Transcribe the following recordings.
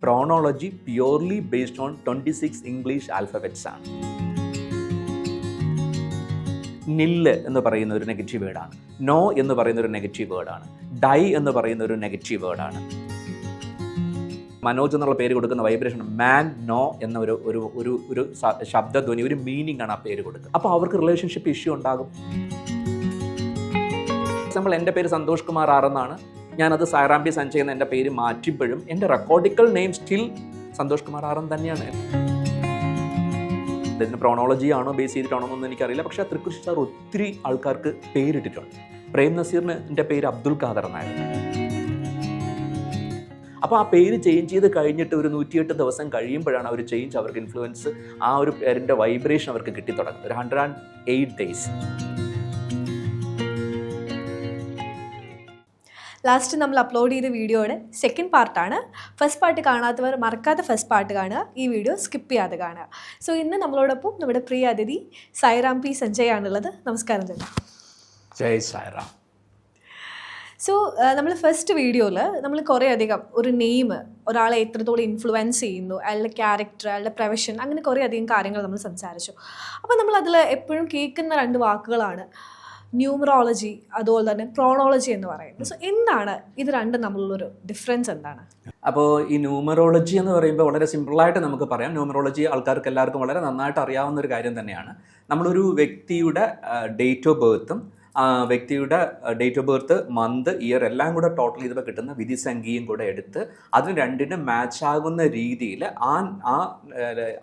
പ്രോണോളജി purely based on 26 English alphabets ആണ്. നില്ല് എന്ന് പറയുന്ന ഒരു നെഗറ്റീവ് വേർഡാണ്. നോ എന്ന് പറയുന്ന ഒരു നെഗറ്റീവ് വേർഡാണ്. ഡൈ എന്ന് പറയുന്ന ഒരു നെഗറ്റീവ് വേർഡാണ്. മനോജ് എന്നുള്ള പേര് കൊടുക്കുന്ന വൈബ്രേഷൻ മാൻ നോ എന്ന ഒരു ശബ്ദധ്വനി, ഒരു മീനിങ് ആണ് ആ പേര് കൊടുക്കുക. അപ്പോൾ അവർക്ക് റിലേഷൻഷിപ്പ് ഇഷ്യൂ ഉണ്ടാകും. എക്സാമ്പിൾ, എൻ്റെ പേര് സന്തോഷ് കുമാർ ആർ എന്നാണ്. ഞാനത് സായിറാം പി സഞ്ജയ് എന്ന എൻ്റെ പേര് മാറ്റുമ്പോഴും എൻ്റെ റെക്കോർഡിക്കൽ name still Santhosh Kumar R എന്ന് തന്നെയാണ്. ഇതിന് പ്രോണോളജി ആണോ ബേസ് ചെയ്തിട്ടാണോ എന്നൊന്നും എനിക്കറിയില്ല. പക്ഷേ തൃക്കുറിശ്ശി സാർ ഒത്തിരി ആൾക്കാർക്ക് പേരിട്ടിട്ടുണ്ട്. പ്രേം നസീറിന് എൻ്റെ പേര് അബ്ദുൽ ഖാദർ എന്നായിരുന്നു. അപ്പോൾ ആ പേര് ചേഞ്ച് ചെയ്ത് കഴിഞ്ഞിട്ട് ഒരു 108 ദിവസം കഴിയുമ്പോഴാണ് ആ ഒരു ചേഞ്ച് അവർക്ക് ഇൻഫ്ലുവൻസ്, ആ ഒരു പേരിൻ്റെ വൈബ്രേഷൻ അവർക്ക് കിട്ടിത്തുടങ്ങുന്നത്. ഒരു 108 days. ലാസ്റ്റ് നമ്മൾ അപ്ലോഡ് ചെയ്ത വീഡിയോയുടെ സെക്കൻഡ് പാർട്ടാണ്. ഫസ്റ്റ് പാർട്ട് കാണാത്തവർ മറക്കാതെ ഫസ്റ്റ് പാർട്ട് കാണുക, ഈ വീഡിയോ സ്കിപ്പ് ചെയ്യാതെ കാണുക. സോ ഇന്ന് നമ്മളോടൊപ്പം നമ്മുടെ പ്രിയ അതിഥി സായിറാം പി സഞ്ജയ് ആണുള്ളത്. നമസ്കാരം ചേട്ടാ. ജയ് സായിറാം. സോ നമ്മൾ ഫസ്റ്റ് വീഡിയോയിൽ നമ്മൾ കുറേ അധികം ഒരു നെയിം ഒരാളെ എത്രത്തോളം ഇൻഫ്ലുവൻസ് ചെയ്യുന്നു, അയാളുടെ ക്യാരക്ടർ, അയാളുടെ പ്രൊഫഷൻ, അങ്ങനെ കുറേ അധികം കാര്യങ്ങൾ നമ്മൾ സംസാരിച്ചു. അപ്പോൾ നമ്മൾ അതിൽ എപ്പോഴും കേൾക്കുന്ന 2 വാക്കുകളാണ് ന്യൂമറോളജി, അതുപോലെ തന്നെ പ്രോണോളജി എന്ന് പറയുന്നത്. സോ എന്താണ് ഇത് രണ്ടും തമ്മിലുള്ളൊരു ഡിഫറൻസ് എന്താണ്? അപ്പോൾ ഈ ന്യൂമറോളജി എന്ന് പറയുമ്പോൾ വളരെ സിമ്പിളായിട്ട് നമുക്ക് പറയാം. ന്യൂമറോളജി ആൾക്കാർക്ക് എല്ലാവർക്കും വളരെ നന്നായിട്ട് അറിയാവുന്ന ഒരു കാര്യം തന്നെയാണ്. നമ്മളൊരു വ്യക്തിയുടെ ഡേറ്റ് ഓഫ് ബർത്തും വ്യക്തിയുടെ date of birth, month, year എല്ലാം കൂടെ ടോട്ടൽ ചെയ്തപ്പോൾ കിട്ടുന്ന വിധിസംഖ്യയും കൂടെ എടുത്ത് അതിന് രണ്ടിനും മാച്ച് ആകുന്ന രീതിയിൽ ആ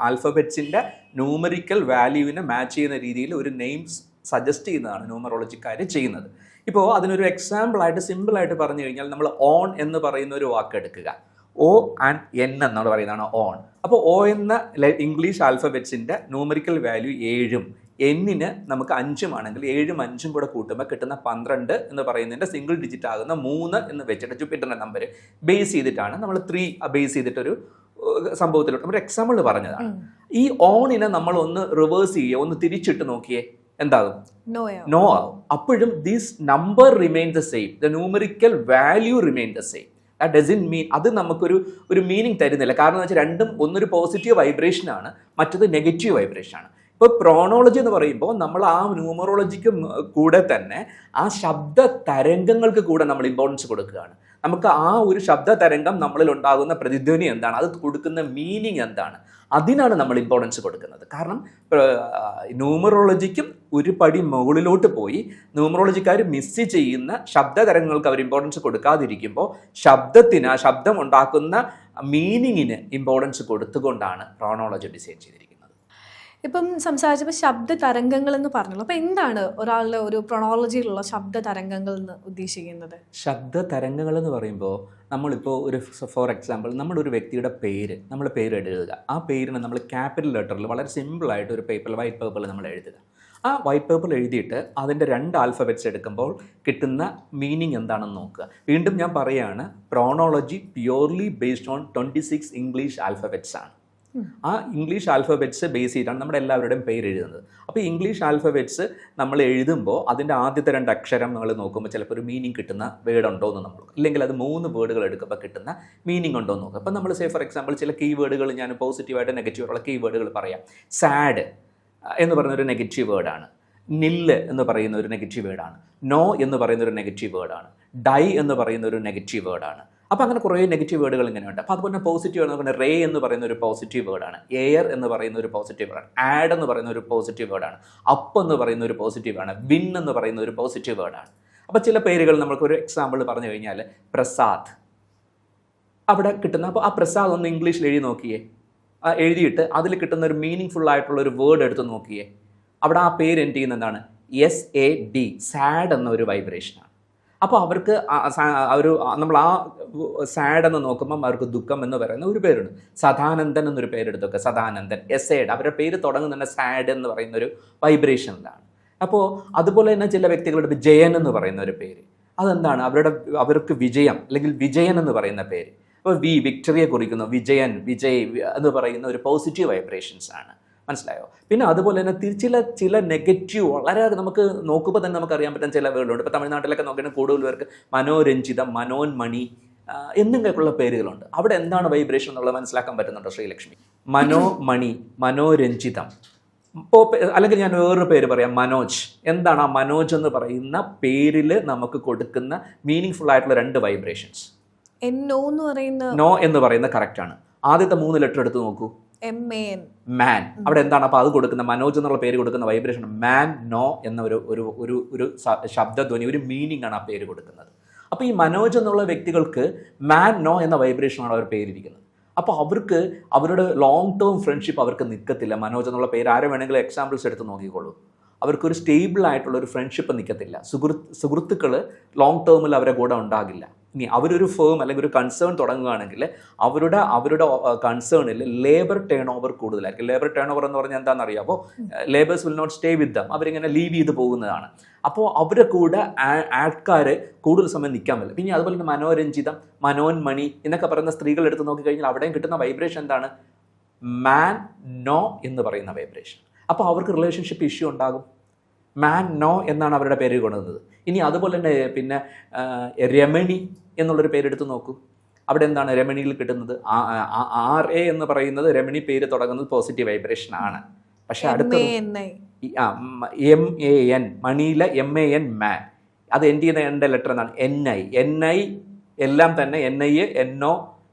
ആൽഫബറ്റ്സിൻ്റെ ന്യൂമറിക്കൽ വാല്യൂവിനെ മാച്ച് ചെയ്യുന്ന രീതിയിൽ ഒരു നെയിംസ് സജസ്റ്റ് ചെയ്യുന്നതാണ് ന്യൂമറോളജിക്കാർ ചെയ്യുന്നത്. ഇപ്പോൾ അതിനൊരു എക്സാമ്പിളായിട്ട് സിമ്പിളായിട്ട് പറഞ്ഞു കഴിഞ്ഞാൽ നമ്മൾ ഓൺ എന്ന് പറയുന്ന ഒരു വാക്ക് എടുക്കുക. ഒ ആൻഡ് എൻ എന്നാണ് പറയുന്നതാണ് ഓൺ. അപ്പോൾ ഒ എന്ന ഇംഗ്ലീഷ് ആൽഫബറ്റ്സിൻ്റെ ന്യൂമറിക്കൽ വാല്യൂ 7ഉം എന്നിന് നമുക്ക് 5ഉം ആണെങ്കിൽ 7ഉം 5ഉം കൂടെ കൂട്ടുമ്പോൾ കിട്ടുന്ന 12 എന്ന് പറയുന്നതിൻ്റെ സിംഗിൾ ഡിജിറ്റ് ആകുന്ന 3 എന്ന് വെച്ചിട്ട് ജൂപ്പിറ്ററിൻ്റെ നമ്പർ ബേസ് ചെയ്തിട്ടാണ് നമ്മൾ 3 ബേസ് ചെയ്തിട്ടൊരു സംഭവത്തിലോട്ട് ഒരു എക്സാമ്പിൾ പറഞ്ഞതാണ്. ഈ ഓണിനെ നമ്മൾ ഒന്ന് റിവേഴ്സ് ചെയ്യുക, ഒന്ന് തിരിച്ചിട്ട് നോക്കിയേ, എന്താകും? നോ ആകും. അപ്പോഴും this number remain the same, the numerical value remain the same. That doesn't mean, അത് നമുക്കൊരു മീനിങ് തരുന്നില്ല. കാരണം എന്ന് വെച്ചാൽ രണ്ടും ഒന്നൊരു പോസിറ്റീവ് വൈബ്രേഷനാണ്, മറ്റത് നെഗറ്റീവ് വൈബ്രേഷനാണ്. ഇപ്പോൾ പ്രോണോളജി എന്ന് പറയുമ്പോൾ നമ്മൾ ആ ന്യൂമറോളജിക്ക് കൂടെ തന്നെ ആ ശബ്ദ തരംഗങ്ങൾക്ക് കൂടെ നമ്മൾ ഇമ്പോർട്ടൻസ് കൊടുക്കുകയാണ്. നമുക്ക് ആ ഒരു ശബ്ദ തരംഗം നമ്മളിൽ ഉണ്ടാകുന്ന പ്രതിധ്വനി എന്താണ്, അത് കൊടുക്കുന്ന മീനിങ് എന്താണ്, അതിനാണ് നമ്മൾ ഇമ്പോർട്ടൻസ് കൊടുക്കുന്നത്. കാരണം ന്യൂമറോളജിക്കും ഒരു പടി മുകളിലോട്ട് പോയി ന്യൂമറോളജിക്കാർ മിസ് ചെയ്യുന്ന ശബ്ദ തരംഗങ്ങൾക്ക് അവർ ഇമ്പോർട്ടൻസ് കൊടുക്കാതിരിക്കുമ്പോൾ ശബ്ദത്തിന്, ആ ശബ്ദം ഉണ്ടാക്കുന്ന മീനിങ്ങിന് ഇമ്പോർട്ടൻസ് കൊടുത്തുകൊണ്ടാണ് പ്രോണോളജി ഡിസൈൻ ചെയ്തിരിക്കുന്നത്. ഇപ്പം സംസാരിച്ചപ്പോൾ ശബ്ദ തരംഗങ്ങൾ എന്ന് പറഞ്ഞല്ലോ. അപ്പോൾ എന്താണ് ഒരാളുടെ ഒരു പ്രൊണോളജിയിലുള്ള ശബ്ദ തരംഗങ്ങൾ എന്ന് ഉദ്ദേശിക്കുന്നത്? ശബ്ദ തരംഗങ്ങൾ എന്ന് പറയുമ്പോൾ നമ്മളിപ്പോൾ ഒരു ഫോർ എക്സാമ്പിൾ നമ്മളൊരു വ്യക്തിയുടെ പേര്, നമ്മൾ പേര് എഴുതുക. ആ പേരിന് നമ്മൾ ക്യാപിറ്റൽ ലെറ്ററിൽ വളരെ സിമ്പിളായിട്ട് ഒരു പേപ്പറിൽ വൈറ്റ് പേപ്പറിൽ നമ്മൾ എഴുതുക. ആ വൈറ്റ് പേപ്പറിൽ എഴുതിയിട്ട് അതിൻ്റെ 2 ആൽഫബറ്റ്സ് എടുക്കുമ്പോൾ കിട്ടുന്ന മീനിങ് എന്താണെന്ന് നോക്കുക. വീണ്ടും ഞാൻ പറയുകയാണ്, pronology purely based on 26 English alphabets ആണ്. ആ ഇംഗ്ലീഷ് ആൽഫബറ്റ്സ് ബേസ് ചെയ്തിട്ടാണ് നമ്മുടെ എല്ലാവരുടെയും പേര് എഴുതുന്നത്. അപ്പോൾ ഇംഗ്ലീഷ് ആൽഫബറ്റ്സ് നമ്മൾ എഴുതുമ്പോൾ അതിൻ്റെ ആദ്യത്തെ 2 അക്ഷരം നമ്മൾ നോക്കുമ്പോൾ ചിലപ്പോൾ ഒരു മീനിങ് കിട്ടുന്ന വേർഡ് ഉണ്ടോ എന്ന് നമ്മൾ, അല്ലെങ്കിൽ അത് 3 വേർഡുകൾ എടുക്കുമ്പോൾ കിട്ടുന്ന മീനിങ് ഉണ്ടോ എന്ന് നോക്കുക. അപ്പോൾ നമ്മൾ ഫോർ എക്സാമ്പിൾ ചില കീ വേർഡുകൾ, ഞാൻ പോസിറ്റീവായിട്ട് നെഗറ്റീവായിട്ടുള്ള കീ വേർഡുകൾ പറയാം. സാഡ് എന്ന് പറയുന്ന ഒരു നെഗറ്റീവ് വേർഡാണ്. നില്ല് എന്ന് പറയുന്ന ഒരു നെഗറ്റീവ് വേർഡാണ്. നോ എന്ന് പറയുന്ന ഒരു നെഗറ്റീവ് വേർഡാണ്. ഡൈ എന്ന് പറയുന്ന ഒരു നെഗറ്റീവ് വേർഡാണ്. അപ്പോൾ അങ്ങനെ കുറേ നെഗറ്റീവ് വേർഡുകൾ ഇങ്ങനെയുണ്ട്. അപ്പോൾ അതുപോലെ പോസിറ്റീവ് എന്ന് പറഞ്ഞാൽ റേ എന്ന് പറയുന്ന ഒരു പോസിറ്റീവ് വേർഡാണ്. എയർ എന്ന് പറയുന്ന ഒരു പോസിറ്റീവ് വേർഡാണ്. ആഡ് എന്ന് പറയുന്ന ഒരു പോസിറ്റീവ് വേർഡാണ്. അപ്പ് എന്ന് പറയുന്ന ഒരു പോസിറ്റീവ് ആണ്. വിൻ എന്ന് പറയുന്ന ഒരു പോസിറ്റീവ് വേർഡാണ്. അപ്പോൾ ചില പേരുകൾ നമുക്കൊരു എക്സാമ്പിൾ പറഞ്ഞു കഴിഞ്ഞാൽ പ്രസാദ് അവിടെ കിട്ടുന്ന, അപ്പോൾ ആ പ്രസാദ് ഒന്ന് ഇംഗ്ലീഷിൽ എഴുതി നോക്കിയേ, എഴുതിയിട്ട് അതിൽ കിട്ടുന്ന ഒരു മീനിങ് ഫുൾ ആയിട്ടുള്ള ഒരു വേർഡ് എടുത്ത് നോക്കിയേ. അവിടെ ആ പേര് എൻഡ് ചെയ്യുന്ന എന്താണ്? SAD, സാഡ് എന്ന ഒരു വൈബ്രേഷനാണ്. അപ്പോൾ അവർക്ക് നമ്മൾ ആ സാഡ് എന്ന് നോക്കുമ്പം അവർക്ക് ദുഃഖം എന്ന് പറയുന്ന ഒരു പേരുണ്ട്. സദാനന്ദൻ എന്നൊരു പേരെടുത്തൊക്കെ, സദാനന്ദൻ, SAD, അവരുടെ പേര് തുടങ്ങുന്ന സാഡ് എന്ന് പറയുന്ന ഒരു വൈബ്രേഷനിലാണ്. അപ്പോൾ അതുപോലെ തന്നെ ചില വ്യക്തികളുടെ ജയൻ എന്ന് പറയുന്ന ഒരു പേര്, അതെന്താണ്? അവർക്ക് വിജയം അല്ലെങ്കിൽ വിജയൻ എന്ന് പറയുന്ന പേര്. അപ്പോൾ വിക്ടറിയെ കുറിക്കുന്നു, വിജയൻ, വിജയ് എന്ന് പറയുന്ന ഒരു പോസിറ്റീവ് വൈബ്രേഷൻസ് ആണ്. മനസ്സിലായോ? പിന്നെ അതുപോലെ തന്നെ ചില നെഗറ്റീവ് വളരെ നമുക്ക് നോക്കുമ്പോൾ തന്നെ നമുക്ക് അറിയാൻ പറ്റുന്ന ചില വേർഡുണ്ട്. ഇപ്പോൾ തമിഴ്നാട്ടിലൊക്കെ നോക്കിയാൽ കൂടുതൽ പേർക്ക് മനോരഞ്ജിതം, മനോന്മണി, എന്നിങ്ങനെയൊക്കെയുള്ള പേരുകളുണ്ട്. അവിടെ എന്താണ് വൈബ്രേഷൻ എന്നുള്ളത് മനസ്സിലാക്കാൻ പറ്റുന്നുണ്ടോ ശ്രീലക്ഷ്മി? മനോമണി, മനോരഞ്ജിതം. ഇപ്പോൾ അല്ലെങ്കിൽ ഞാൻ വേറൊരു പേര് പറയാം, മനോജ്. എന്താണ് ആ മനോജ് എന്ന് പറയുന്ന പേരിൽ നമുക്ക് കൊടുക്കുന്ന മീനിങ് ഫുൾ ആയിട്ടുള്ള 2 വൈബ്രേഷൻസ്? നോ എന്ന് പറയുന്ന കറക്റ്റാണ്. ആദ്യത്തെ 3 ലെറ്റർ എടുത്ത് നോക്കൂ. മാൻ. അവിടെ എന്താണ് അപ്പോൾ അത് കൊടുക്കുന്ന മനോജ് എന്നുള്ള പേര് കൊടുക്കുന്ന വൈബ്രേഷൻ മാൻ നോ എന്ന ഒരു ശബ്ദധ്വനി, ഒരു മീനിങ് ആണ് ആ പേര് കൊടുക്കുന്നത്. അപ്പോൾ ഈ മനോജ് എന്നുള്ള വ്യക്തികൾക്ക് മാൻ നോ എന്ന വൈബ്രേഷനാണ് അവർ പേരിരിക്കുന്നത്. അപ്പോൾ അവർക്ക് അവരുടെ ലോങ് ടേം ഫ്രണ്ട്ഷിപ്പ് അവർക്ക് നിൽക്കത്തില്ല. മനോജ് എന്നുള്ള പേര് ആരും വേണമെങ്കിലും എക്സാമ്പിൾസ് എടുത്ത് നോക്കിക്കോളൂ. അവർക്കൊരു സ്റ്റേബിൾ ആയിട്ടുള്ള ഒരു ഫ്രണ്ട്ഷിപ്പ് നിൽക്കത്തില്ല. സുഹൃത്തുക്കൾ ലോങ് ടേമിൽ അവരെ കൂടെ ഉണ്ടാകില്ല. ഇനി അവരൊരു ഫേം അല്ലെങ്കിൽ ഒരു കൺസേൺ തുടങ്ങുകയാണെങ്കിൽ അവരുടെ കൺസേണിൽ ലേബർ ടേൺ ഓവർ കൂടുതലായിരിക്കും. ലേബർ ടേൺ ഓവർ എന്ന് പറഞ്ഞാൽ എന്താണെന്ന് അറിയാമോ? Labours will not stay with them. അവരിങ്ങനെ ലീവ് ചെയ്ത് പോകുന്നതാണ്. അപ്പോൾ അവരുടെ കൂടെ ആൾക്കാർ കൂടുതൽ സമയം നിൽക്കാൻ പറ്റില്ല. പിന്നെ അതുപോലെ തന്നെ മനോരഞ്ജിതം, മനോന്മണി എന്നൊക്കെ പറയുന്ന സ്ത്രീകൾ എടുത്ത് നോക്കിക്കഴിഞ്ഞാൽ അവിടെയും കിട്ടുന്ന വൈബ്രേഷൻ എന്താണ്? മാൻ നോ എന്ന് പറയുന്ന വൈബ്രേഷൻ. അപ്പോൾ അവർക്ക് റിലേഷൻഷിപ്പ് ഇഷ്യൂ ഉണ്ടാകും. മാൻ നോ എന്നാണ് അവരുടെ പേര് കൊടുക്കുന്നത്. ഇനി അതുപോലെ തന്നെ പിന്നെ രമണി എന്നുള്ളൊരു പേരെടുത്ത് നോക്കൂ. അവിടെ എന്താണ് രമണിയിൽ കിട്ടുന്നത്? RA എന്ന് പറയുന്നത് രമണി പേര് തുടങ്ങുന്നത് പോസിറ്റീവ് വൈബ്രേഷൻ ആണ്. പക്ഷെ അടുത്ത MAN, മണിയിലെ MAN മാൻ, അത് എൻ്റെ ലെറ്റർ എന്താണ്? NI എല്ലാം തന്നെ NI NO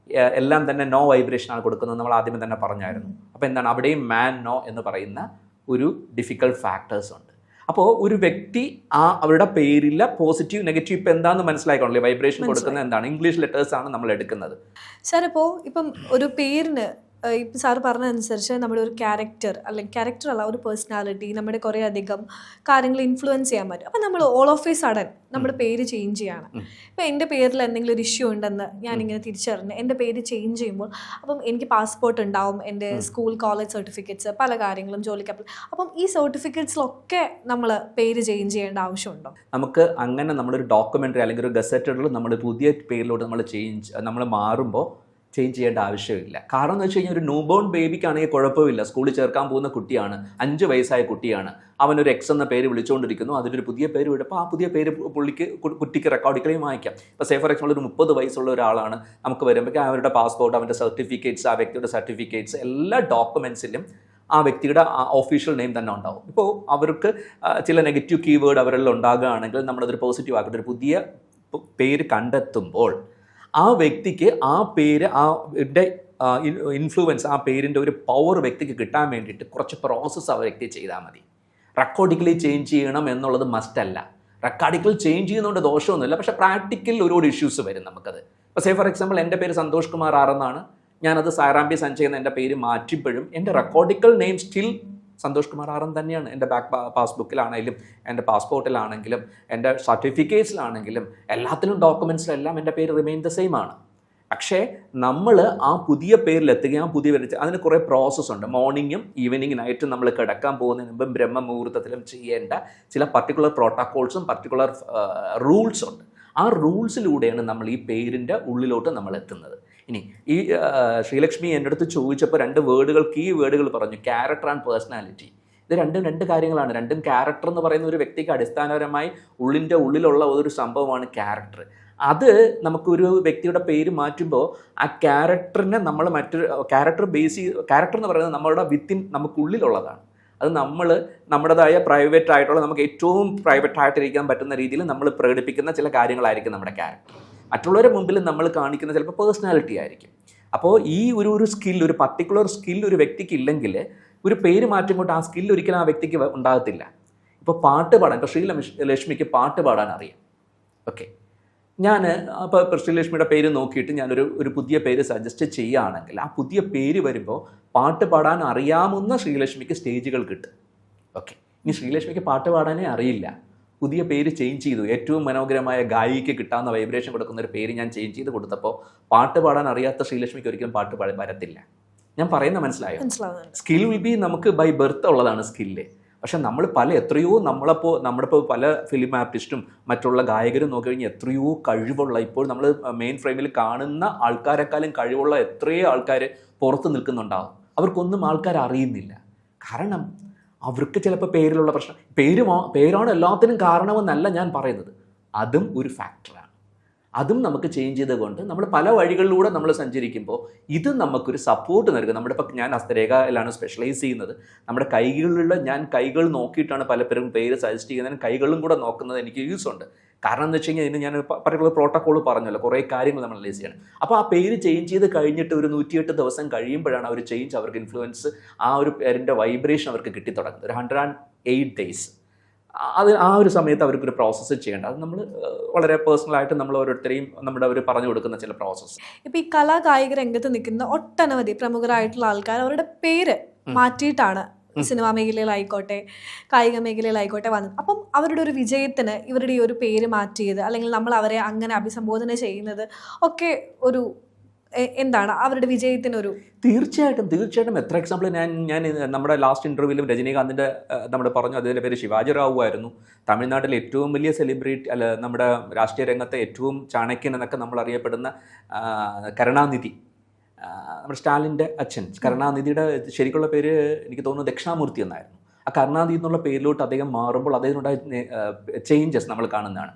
എല്ലാം തന്നെ നോ വൈബ്രേഷനാണ് കൊടുക്കുന്നത്. നമ്മൾ ആദ്യമേ തന്നെ പറഞ്ഞായിരുന്നു. അപ്പോൾ എന്താണ് അവിടെയും മാൻ നോ എന്ന് പറയുന്ന ഒരു ഡിഫിക്കൽട്ട് ഫാക്ടേഴ്സ് ഉണ്ട്. അപ്പോൾ ഒരു വ്യക്തി അവരുടെ പേരില്ല പോസിറ്റീവ് നെഗറ്റീവ് ഇപ്പം എന്താണെന്ന് മനസ്സിലാക്കണല്ലേ? വൈബ്രേഷൻ കൊടുക്കുന്നത് എന്താണ്? ഇംഗ്ലീഷ് ലെറ്റേഴ്സ് ആണ് നമ്മൾ എടുക്കുന്നത്. സാർ ഇപ്പോൾ ഇപ്പം ഒരു പേരിന് ഇപ്പം സാറ് പറഞ്ഞതനുസരിച്ച് നമ്മുടെ ഒരു ക്യാരക്ടർ അല്ലെങ്കിൽ ക്യാരക്ടർ അല്ല ഒരു പേഴ്സണാലിറ്റി നമ്മുടെ കുറേ അധികം കാര്യങ്ങൾ ഇൻഫ്ലുവൻസ് ചെയ്യാൻ പറ്റും. അപ്പം നമ്മൾ ഓൾ ഓഫ് എ സഡൻ നമ്മുടെ പേര് ചേഞ്ച് ചെയ്യാണ്. ഇപ്പം എൻ്റെ പേരിൽ എന്തെങ്കിലും ഒരു ഇഷ്യൂ ഉണ്ടെന്ന് ഞാനിങ്ങനെ തിരിച്ചറിഞ്ഞ് എൻ്റെ പേര് ചേഞ്ച് ചെയ്യുമ്പോൾ അപ്പം എനിക്ക് പാസ്പോർട്ട് ഉണ്ടാവും, എൻ്റെ സ്കൂൾ കോളേജ് സർട്ടിഫിക്കറ്റ്സ്, പല കാര്യങ്ങളും ജോലിക്ക്. അപ്പം ഈ സർട്ടിഫിക്കറ്റ്സിലൊക്കെ നമ്മൾ പേര് ചേഞ്ച് ചെയ്യേണ്ട ആവശ്യമുണ്ടോ? നമുക്ക് അങ്ങനെ നമ്മളൊരു ഡോക്യുമെൻ്ററി അല്ലെങ്കിൽ ഒരു ഗസറ്റഡിൽ നമ്മൾ പുതിയ പേരിലോട്ട് നമ്മൾ മാറുമ്പോൾ ചേഞ്ച് ചെയ്യേണ്ട ആവശ്യമില്ല. കാരണം എന്ന് വെച്ച് കഴിഞ്ഞാൽ ഒരു ന്യൂ ബോൺ ബേബിക്കാണെങ്കിൽ കുഴപ്പമില്ല. സ്കൂളിൽ ചേർക്കാൻ പോകുന്ന കുട്ടിയാണ്, 5 വയസ്സായ കുട്ടിയാണ്, അവനൊരു എക്സ് എന്ന പേര് വിളിച്ചുകൊണ്ടിരിക്കുന്നു. അതിനൊരു പുതിയ പേര് വിടുമ്പോൾ ആ പുതിയ പേര് കുട്ടിക്ക് റെക്കോർഡിക്കലി വായിക്കാം. ഇപ്പോൾ സേ ഫോർ എക്സാമ്പിൾ ഒരു 30 വയസ്സുള്ള ഒരാളാണ്, നമുക്ക് വരുമ്പോഴേക്കും അവരുടെ പാസ്പോർട്ട്, അവൻ്റെ സർട്ടിഫിക്കറ്റ്സ്, ആ വ്യക്തിയുടെ സർട്ടിഫിക്കറ്റ്സ്, എല്ലാ ഡോക്യുമെൻസിലും ആ വ്യക്തിയുടെ ഒഫീഷ്യൽ നെയിം തന്നെ ഉണ്ടാവും. ഇപ്പോൾ അവർക്ക് ചില നെഗറ്റീവ് കീവേഡ് അവരിൽ ഉണ്ടാകുകയാണെങ്കിൽ നമ്മളതൊരു പോസിറ്റീവ് ആക്കിയിട്ട് ഒരു പുതിയ പേര് കണ്ടെത്തുമ്പോൾ ആ വ്യക്തിക്ക് ആ പേര് ഇൻഫ്ലുവൻസ്, ആ പേരിൻ്റെ ഒരു പവർ വ്യക്തിക്ക് കിട്ടാൻ വേണ്ടിയിട്ട് കുറച്ച് പ്രോസസ്സ് ആ വ്യക്തി ചെയ്താൽ മതി. റെക്കോർഡിക്കലി ചേഞ്ച് ചെയ്യണം എന്നുള്ളത് മസ്റ്റല്ല. റെക്കോർഡിക്കൽ ചേഞ്ച് ചെയ്യുന്നതുകൊണ്ട് ദോഷമൊന്നുമില്ല, പക്ഷേ പ്രാക്ടിക്കൽ ഒരുപാട് ഇഷ്യൂസ് വരും നമുക്കത്. ഇപ്പോൾ സേ ഫോർ എക്സാമ്പിൾ എൻ്റെ പേര് സന്തോഷ് കുമാർ ആറെന്നാണ്, ഞാനത് സാറാംബി സഞ്ജയ് എന്ന എൻ്റെ പേര് മാറ്റുമ്പോഴും എൻ്റെ റെക്കോർഡിക്കൽ നെയിം സ്റ്റിൽ സന്തോഷ് കുമാർ ആറൻ തന്നെയാണ്. എൻ്റെ പാസ്ബുക്കിലാണെങ്കിലും എൻ്റെ പാസ്പോർട്ടിലാണെങ്കിലും എൻ്റെ സർട്ടിഫിക്കറ്റ്സിലാണെങ്കിലും എല്ലാത്തിലും ഡോക്യുമെൻറ്റ്സിലെല്ലാം എൻ്റെ പേര് റിമെയിൻ ദ സെയിം ആണ്. പക്ഷേ നമ്മൾ ആ പുതിയ പേരിലെത്തുകയും ആ പുതിയ പേര് അതിന് കുറേ പ്രോസസ്സുണ്ട്. മോർണിംഗും ഈവനിങ് നൈറ്റും നമ്മൾ കിടക്കാൻ പോകുന്നതിന് മുമ്പ് ബ്രഹ്മമുഹൂർത്തത്തിലും ചെയ്യേണ്ട ചില പർട്ടിക്കുലർ പ്രോട്ടോക്കോൾസും പർട്ടിക്കുലർ റൂൾസും ഉണ്ട്. ആ റൂൾസിലൂടെയാണ് നമ്മൾ ഈ പേരിൻ്റെ ഉള്ളിലോട്ട് നമ്മൾ എത്തുന്നത്. ഇനി ഈ ശ്രീലക്ഷ്മി എൻ്റെ അടുത്ത് ചോദിച്ചപ്പോൾ 2 വേർഡുകൾ, കീ വേർഡുകൾ പറഞ്ഞു, ക്യാരക്ടർ ആൻഡ് പേഴ്സണാലിറ്റി. ഇത് രണ്ട് കാര്യങ്ങളാണ്. രണ്ടും ക്യാരക്ടർ എന്ന് പറയുന്ന ഒരു വ്യക്തിക്ക് അടിസ്ഥാനപരമായി ഉള്ളിലുള്ള ഒരു സംഭവമാണ് ക്യാരക്ടർ. അത് നമുക്കൊരു വ്യക്തിയുടെ പേര് മാറ്റുമ്പോൾ ആ ക്യാരക്ടറിനെ നമ്മൾ മറ്റൊരു ക്യാരക്ടർ എന്ന് പറയുന്നത് നമ്മളുടെ വിത്തിൻ നമുക്കുള്ളിലുള്ളതാണ്. അത് നമ്മുടേതായ പ്രൈവറ്റ് ആയിട്ടുള്ള നമുക്ക് ഏറ്റവും പ്രൈവറ്റ് ആയിട്ടിരിക്കാൻ പറ്റുന്ന രീതിയിൽ നമ്മൾ പ്രകടിപ്പിക്കുന്ന ചില കാര്യങ്ങളായിരിക്കും നമ്മുടെ ക്യാരക്ടർ. മറ്റുള്ളവരുടെ മുമ്പിൽ നമ്മൾ കാണിക്കുന്ന ചിലപ്പോൾ പേഴ്സണാലിറ്റി ആയിരിക്കും. അപ്പോൾ ഈ ഒരു സ്കിൽ, ഒരു പർട്ടിക്കുലർ സ്കിൽ ഒരു വ്യക്തിക്ക് ഇല്ലെങ്കിൽ ഒരു പേര് മാറ്റുമ്പോൾ ആ സ്കിൽ ഒരിക്കലും ആ വ്യക്തിക്ക് ഉണ്ടാകത്തില്ല. ഇപ്പോൾ പാട്ട് പാടാൻ, ഇപ്പോൾ ശ്രീലക്ഷ്മിക്ക് പാട്ട് പാടാൻ അറിയാം. ഓക്കെ, ഞാൻ അപ്പോൾ ശ്രീലക്ഷ്മിയുടെ പേര് നോക്കിയിട്ട് ഞാനൊരു പുതിയ പേര് സജസ്റ്റ് ചെയ്യുകയാണെങ്കിൽ ആ പുതിയ പേര് വരുമ്പോൾ പാട്ട് പാടാൻ അറിയാവുന്ന ശ്രീലക്ഷ്മിക്ക് സ്റ്റേജുകൾ കിട്ടും. ഓക്കെ, ഇനി ശ്രീലക്ഷ്മിക്ക് പാട്ട് പാടാനേ അറിയില്ല, പുതിയ പേര് ചേഞ്ച് ചെയ്തു, ഏറ്റവും മനോഹരമായ ഗായികയ്ക്ക് കിട്ടാവുന്ന വൈബ്രേഷൻ കൊടുക്കുന്ന ഒരു പേര് ഞാൻ ചേഞ്ച് ചെയ്ത് കൊടുത്തപ്പോൾ പാട്ട് പാടാൻ അറിയാത്ത ശ്രീലക്ഷ്മിക്ക് ഒരിക്കലും പാട്ട് വരത്തില്ല. ഞാൻ പറയുന്ന മനസ്സിലായോ? സ്കിൽ വിൽ ബി നമുക്ക് ബൈ ബർത്ത് ഉള്ളതാണ് സ്കില്ല്. പക്ഷെ നമ്മൾ നമ്മളിപ്പോൾ പല ഫിലിം ആർട്ടിസ്റ്റും മറ്റുള്ള ഗായകരും നോക്കി കഴിഞ്ഞാൽ എത്രയോ കഴിവുള്ള, ഇപ്പോൾ നമ്മൾ മെയിൻ ഫ്രെയിമിൽ കാണുന്ന ആൾക്കാരെക്കാളും കഴിവുള്ള എത്രയോ ആൾക്കാർ പുറത്ത് നിൽക്കുന്നുണ്ടാവും. അവർക്കൊന്നും ആൾക്കാർ അറിയുന്നില്ല. കാരണം അവർക്ക് ചിലപ്പോൾ പേരിലുള്ള പ്രശ്നം, പേരാണ് എല്ലാത്തിനും കാരണമെന്നല്ല ഞാൻ പറയുന്നത്, അതും ഒരു ഫാക്ടറാണ്. അതും നമുക്ക് ചേഞ്ച് ചെയ്തുകൊണ്ട് നമ്മൾ പല വഴികളിലൂടെ നമ്മൾ സഞ്ചരിക്കുമ്പോൾ ഇത് നമുക്കൊരു സപ്പോർട്ട് നൽകും. നമ്മുടെ ഇപ്പം ഞാൻ ഹസ്തരേഖയിലാണ് സ്പെഷ്യലൈസ് ചെയ്യുന്നത്. നമ്മുടെ കൈകളിലുള്ള ഞാൻ കൈകൾ നോക്കിയിട്ടാണ് പലപ്പോഴും പേര് സജസ്റ്റ് ചെയ്യുന്നതിന് കൈകളും കൂടെ നോക്കുന്നത് എനിക്ക് യൂസ് ഉണ്ട്. കാരണം എന്ന് വെച്ച് കഴിഞ്ഞാൽ ഇതിന് ഞാൻ പർട്ടിക്കുലർ പ്രോട്ടോക്കോൾ പറഞ്ഞല്ലോ, കുറേ കാര്യങ്ങൾ നമ്മൾ അനലൈസ് ചെയ്യണം. അപ്പോൾ ആ പേര് ചേഞ്ച് ചെയ്ത് കഴിഞ്ഞിട്ട് ഒരു 108 ദിവസം കഴിയുമ്പോഴാണ് ആ ഒരു ചേഞ്ച് അവർക്ക് ഇൻഫ്ലുവൻസ്, ആ ഒരു പേരിൻ്റെ വൈബ്രേഷൻ അവർക്ക് കിട്ടിത്തുടങ്ങുന്നത്. ഒരു 108 ഡേയ്സ് അത് ആ ഒരു സമയത്ത് അവർക്കൊരു പ്രോസസ്സ് ചെയ്യേണ്ട. അത് നമ്മൾ വളരെ പേഴ്സണലായിട്ട് നമ്മൾ ഓരോരുത്തരെയും നമ്മുടെ അവർ പറഞ്ഞു കൊടുക്കുന്ന ചില പ്രോസസ്സ്. ഇപ്പോൾ ഈ കലാകായിക രംഗത്ത് നിൽക്കുന്ന ഒട്ടനവധി പ്രമുഖരായിട്ടുള്ള ആൾക്കാർ അവരുടെ പേര് മാറ്റിയിട്ടാണ് സിനിമാ മേഖലയിലായിക്കോട്ടെ കായിക മേഖലയിലായിക്കോട്ടെ വന്നത്. അപ്പം അവരുടെ ഒരു വിജയത്തിന് ഇവരുടെ ഈ ഒരു പേര് മാറ്റിയത് അല്ലെങ്കിൽ നമ്മൾ അവരെ അങ്ങനെ അഭിസംബോധന ചെയ്യുന്നത് ഒക്കെ ഒരു എന്താണ് അവരുടെ വിജയത്തിനൊരു? തീർച്ചയായിട്ടും എത്ര എക്സാമ്പിൾ ഞാൻ നമ്മുടെ ലാസ്റ്റ് ഇൻ്റർവ്യൂവിലും രജനീകാന്തിൻ്റെ നമ്മുടെ പറഞ്ഞു, അതിൻ്റെ പേര് ശിവാജി റാവു ആയിരുന്നു. തമിഴ്നാട്ടിലെ ഏറ്റവും വലിയ സെലിബ്രിറ്റി അല്ല, നമ്മുടെ രാഷ്ട്രീയ രംഗത്തെ ഏറ്റവും ചാണക്യൻ എന്നൊക്കെ നമ്മൾ അറിയപ്പെടുന്ന കരുണാനിധി, നമ്മുടെ സ്റ്റാലിൻ്റെ അച്ഛൻ. കരുണാനിധിയുടെ ശരിക്കുള്ള പേര് എനിക്ക് തോന്നുന്നു ദക്ഷിണാമൂർത്തി എന്നായിരുന്നു. ആ കരുണാനിധി എന്നുള്ള പേരിലോട്ട് അദ്ദേഹം മാറുമ്പോൾ അദ്ദേഹത്തിനുണ്ടായ ചേഞ്ചസ് നമ്മൾ കാണുന്നതാണ്.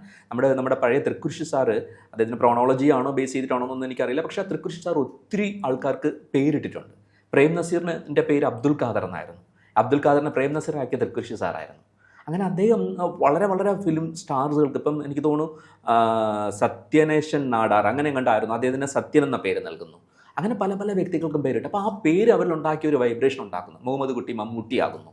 നമ്മുടെ പഴയ തൃക്കുരിശി സാറ്, അദ്ദേഹത്തിൻ്റെ പ്രോണോളജി ആണോ ബേസ് ചെയ്തിട്ടാണോ എന്നൊന്നും എനിക്കറിയില്ല, പക്ഷേ ആ തൃക്കുരിശി സാർ ഒത്തിരി ആൾക്കാർക്ക് പേരിട്ടിട്ടുണ്ട്. പ്രേം നസീറിൻ്റെ പേര് അബ്ദുൽ ഖാദർ എന്നായിരുന്നു. അബ്ദുൽ ഖാദറിനെ പ്രേം നസീർ ആക്കിയ തൃക്കുരിശി സാറായിരുന്നു. അങ്ങനെ അദ്ദേഹം വളരെ ഫിലിം സ്റ്റാർസുകൾക്ക്, ഇപ്പം എനിക്ക് തോന്നുന്നു സത്യനേശൻ നാടാർ അങ്ങനെ കണ്ടായിരുന്നു, അദ്ദേഹത്തിന് സത്യൻ എന്ന പേര് നൽകുന്നു. അങ്ങനെ പല വ്യക്തികൾക്കും പേരിട്ട്. അപ്പോൾ ആ പേര് അവരിലുണ്ടാക്കിയ ഒരു വൈബ്രേഷൻ ഉണ്ടാക്കുന്നു. മുഹമ്മദ് കുട്ടി മമ്മൂട്ടി ആകുന്നു.